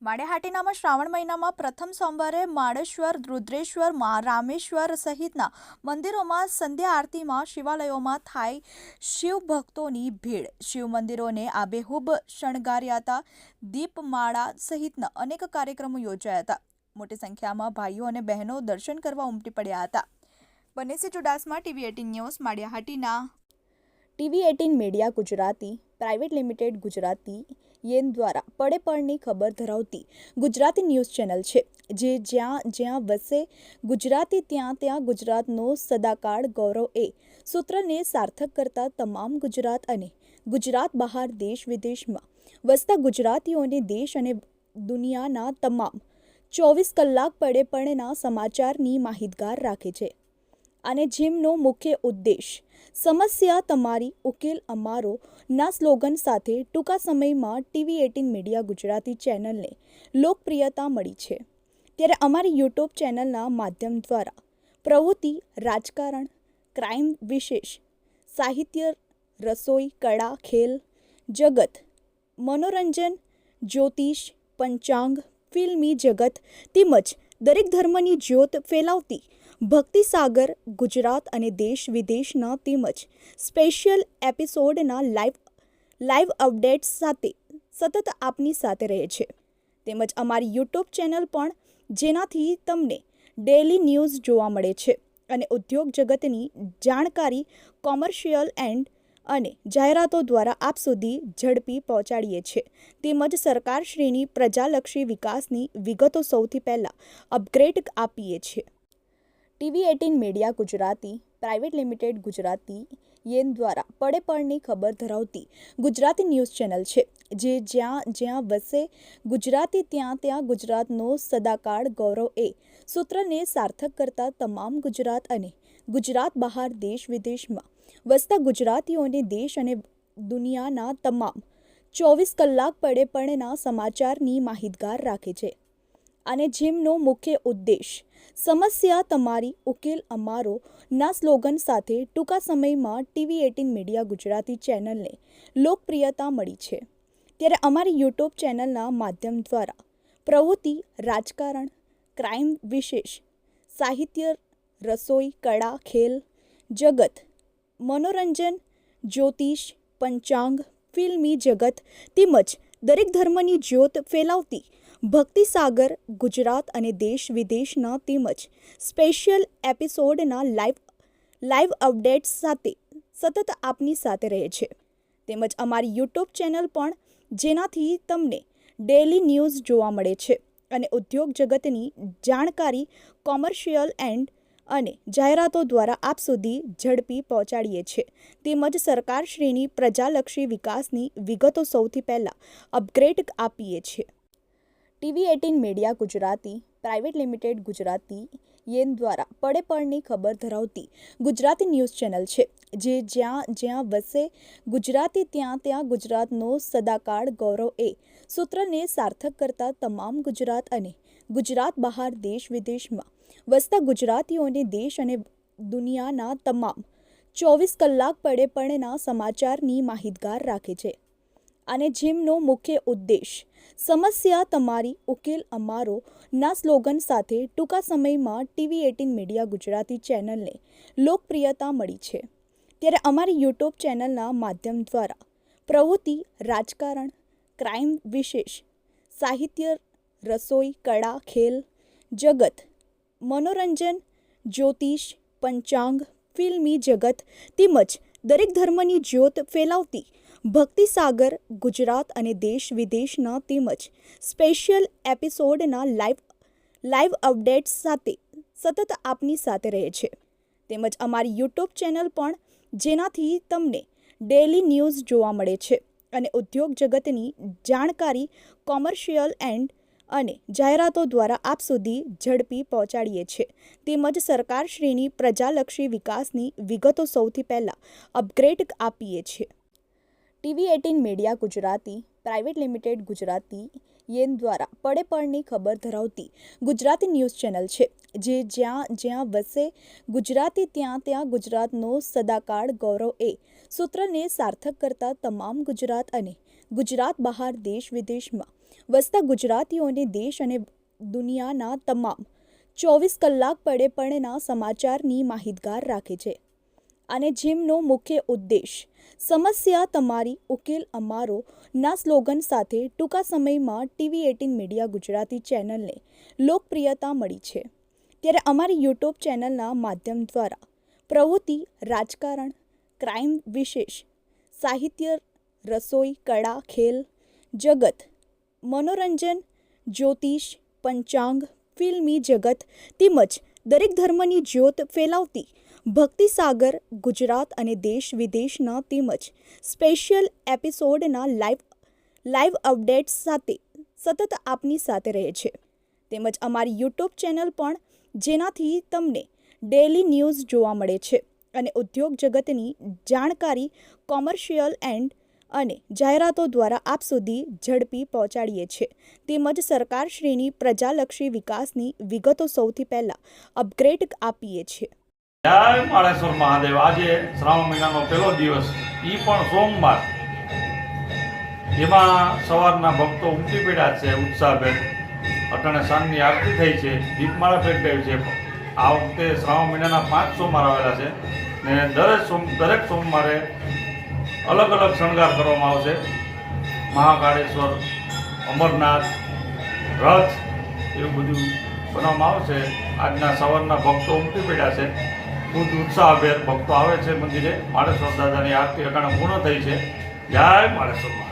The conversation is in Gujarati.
માળિયાહાટીનામાં શ્રાવણ મહિનામાં પ્રથમ સોમવારે માળેશ્વર, રુદ્રેશ્વર, રામેશ્વર સહિતના મંદિરોમાં સંધ્યા આરતીમાં શિવાલયોમાં થાય શિવ ભક્તોની ભીડ. શિવ મંદિરોને આબેહૂબ શણગાર્યા હતા. દીપમાળા સહિતના અનેક કાર્યક્રમો યોજાયા હતા. મોટી સંખ્યામાં ભાઈઓ અને બહેનો દર્શન કરવા ઉમટી પડ્યા હતા. Banesi Chudasama, TV18 news, Maliyahatina. TV18 media Gujarati private limited Gujarati યેન દ્વારા પડે પળની ખબર ધરાવતી ગુજરાતી ન્યૂઝ ચેનલ છે, જે જ્યાં જ્યાં વસે ગુજરાતી ત્યાં ગુજરાતનો સદાકાળ ગૌરવ એ સૂત્રને સાર્થક કરતા તમામ ગુજરાત અને ગુજરાત બહાર દેશ વિદેશમાં વસતા ગુજરાતીઓને દેશ અને દુનિયાના તમામ 24 કલાક પડે પળના સમાચારની માહિતગાર રાખે છે. અને જેમનો મુખ્ય ઉદ્દેશ સમસ્યા તમારી, ઉકેલ અમારો ના સ્લોગન સાથે ટૂંકા સમયમાં TV18 મીડિયા ગુજરાતી ચેનલને લોકપ્રિયતા મળી છે. ત્યારે અમારી યુટ્યુબ ચેનલના માધ્યમ દ્વારા પ્રવૃત્તિ, રાજકારણ, ક્રાઇમ, વિશેષ, સાહિત્ય, રસોઈ, કળા, ખેલ જગત, મનોરંજન, જ્યોતિષ, પંચાંગ, ફિલ્મી જગત તેમજ દરેક ધર્મની જ્યોત ફેલાવતી ભક્તિસાગર ગુજરાત અને દેશ વિદેશના તેમજ સ્પેશિયલ એપિસોડના લાઈવ અપડેટ્સ સાથે સતત આપની સાથે રહે છે. તેમજ અમારી યુટ્યુબ ચેનલ પણ, જેનાથી તમને ડેલી ન્યૂઝ જોવા મળે છે અને ઉદ્યોગ જગતની જાણકારી કોમર્શિયલ અને જાહેરાતો દ્વારા આપ સુધી ઝડપી પહોંચાડીએ છીએ. તેમજ સરકારશ્રીની પ્રજાલક્ષી વિકાસની વિગતો સૌથી પહેલાં અપગ્રેડ આપીએ છીએ. TV18 media Gujarati private limited Gujarati યેન દ્વારા પડે પળની ખબર ધરાવતી ગુજરાતી ન્યૂઝ ચેનલ છે, જે જ્યાં જ્યાં વસે ગુજરાતી ત્યાં ગુજરાતનો સદાકાળ ગૌરવ એ સૂત્રને સાર્થક કરતા તમામ ગુજરાત અને ગુજરાત બહાર દેશ વિદેશમાં વસતા ગુજરાતીઓને દેશ અને દુનિયાના તમામ 24 કલાક પડે પળના સમાચારની માહિતગાર રાખે છે. અને જેમનો મુખ્ય ઉદ્દેશ સમસ્યા તમારી, ઉકેલ અમારો ના સ્લોગન સાથે ટૂંકા સમયમાં TV18 મીડિયા ગુજરાતી ચેનલને લોકપ્રિયતા મળી છે. ત્યારે અમારી યુટ્યુબ ચેનલના માધ્યમ દ્વારા પ્રવૃત્તિ, રાજકારણ, ક્રાઇમ, વિશેષ, સાહિત્ય, રસોઈ, કળા, ખેલ જગત, મનોરંજન, જ્યોતિષ, પંચાંગ, ફિલ્મી જગત તેમજ દરેક ધર્મની જ્યોત ફેલાવતી ભક્તિસાગર ગુજરાત અને દેશ વિદેશના તેમજ સ્પેશિયલ એપિસોડના લાઈવ અપડેટ્સ સાથે સતત આપની સાથે રહે છે. તેમજ અમારી યુટ્યુબ ચેનલ પણ, જેનાથી તમને ડેલી ન્યૂઝ જોવા મળે છે અને ઉદ્યોગ જગતની જાણકારી કોમર્શિયલ અને જાહેરાતો દ્વારા આપ સુધી ઝડપી પહોંચાડીએ છીએ. તેમજ સરકારશ્રીની પ્રજાલક્ષી વિકાસની વિગતો સૌથી પહેલાં અપગ્રેડ આપીએ છીએ. TV18 media Gujarati private limited Gujarati યેન દ્વારા પડે પળની ખબર ધરાવતી ગુજરાતી ન્યૂઝ ચેનલ છે, જે જ્યાં જ્યાં વસે ગુજરાતી ત્યાં ગુજરાતનો સદાકાળ ગૌરવ એ સૂત્રને સાર્થક કરતા તમામ ગુજરાત અને ગુજરાત બહાર દેશ વિદેશમાં વસતા ગુજરાતીઓને દેશ અને દુનિયાના તમામ 24 કલાક પડે પળના સમાચારની માહિતગાર રાખે છે. અને જેમનો મુખ્ય ઉદ્દેશ સમસ્યા તમારી, ઉકેલ અમારો ના સ્લોગન સાથે ટૂંકા સમયમાં TV18 મીડિયા ગુજરાતી ચેનલને લોકપ્રિયતા મળી છે. ત્યારે અમારી યુટ્યુબ ચેનલના માધ્યમ દ્વારા પ્રવૃત્તિ, રાજકારણ, ક્રાઇમ, વિશેષ, સાહિત્ય, રસોઈ, કળા, ખેલ જગત, મનોરંજન, જ્યોતિષ, પંચાંગ, ફિલ્મી જગત તેમજ દરેક ધર્મની જ્યોત ફેલાવતી ભક્તિસાગર ગુજરાત અને દેશ વિદેશના તેમજ સ્પેશિયલ એપિસોડના લાઈવ અપડેટ્સ સાથે સતત આપની સાથે રહે છે. તેમજ અમારી યુટ્યુબ ચેનલ પણ, જેનાથી તમને ડેલી ન્યૂઝ જોવા મળે છે અને ઉદ્યોગ જગતની જાણકારી કોમર્શિયલ અને જાહેરાતો દ્વારા આપ સુધી ઝડપી પહોંચાડીએ છીએ. તેમજ સરકારશ્રીની પ્રજાલક્ષી વિકાસની વિગતો સૌથી પહેલાં અપગ્રેડ આપીએ છીએ. TV18 media Gujarati private limited Gujarati યેન દ્વારા પડે પળની ખબર ધરાવતી ગુજરાતી ન્યૂઝ ચેનલ છે, જે જ્યાં જ્યાં વસે ગુજરાતી ત્યાં ગુજરાતનો સદાકાળ ગૌરવ એ સૂત્રને સાર્થક કરતા તમામ ગુજરાત અને ગુજરાત બહાર દેશ વિદેશમાં વસતા ગુજરાતીઓને દેશ અને દુનિયાના તમામ 24 કલાક પડે પણના સમાચારની માહિતગાર રાખે છે અને જેમનો મુખ્ય ઉદ્દેશ સમસ્યા તમારી ઉકેલ અમારો ના સ્લોગન સાથે ટૂંકા સમયમાં TV18 મીડિયા ગુજરાતી ચેનલને લોકપ્રિયતા મળી છે। ત્યારે અમારી યુટ્યુબ ચેનલના માધ્યમ દ્વારા પ્રવૃત્તિ, રાજકારણ, ક્રાઇમ, વિશેષ સાહિત્ય, રસોઈ, કળા, ખેલ જગત, મનોરંજન, જ્યોતિષ, પંચાંગ, ફિલ્મી જગત તેમજ દરેક ધર્મની જ્યોત ફેલાવતી ભક્તિસાગર ગુજરાત અને દેશ વિદેશના તેમજ સ્પેશિયલ એપિસોડના લાઈવ અપડેટ્સ સાથે સતત આપની સાથે રહે છે। તેમજ અમારી યુટ્યુબ ચેનલ પણ જેનાથી તમને ડેલી ન્યૂઝ જોવા મળે છે અને ઉદ્યોગ જગતની જાણકારી કોમર્શિયલ અને જાહેરાતો દ્વારા આપ સુધી ઝડપી પહોંચાડીએ છીએ તેમજ સરકારશ્રીની પ્રજાલક્ષી વિકાસની વિગતો સૌથી પહેલાં અપગ્રેડ આપીએ છીએ। જય માળેશ્વર મહાદેવ। આજે શ્રાવણ મહિનાનો પહેલો દિવસ, એ પણ સોમવાર, જેમાં સવારના ભક્તો ઉમટી પડ્યા છે ઉત્સાહભેર। અટાણે સાંજની આરતી થઈ છે, દીપમાળા પ્રગટાવી છે। આ વખતે શ્રાવણ મહિનાના 5 સોમવાર આવેલા છે ને દરેક સોમવારે અલગ અલગ શણગાર કરવામાં આવશે। મહાકાળેશ્વર, અમરનાથ, રથ એવું બધું બનાવવામાં આવશે। આજના સવારના ભક્તો ઉમટી પડ્યા છે, ખૂબ ઉત્સાહભેર ભક્તો આવે છે મંદિરે। માળેશ્વર દાદાની આરતી અટાણે પૂર્ણ થઈ છે। જય માળેશ્વર।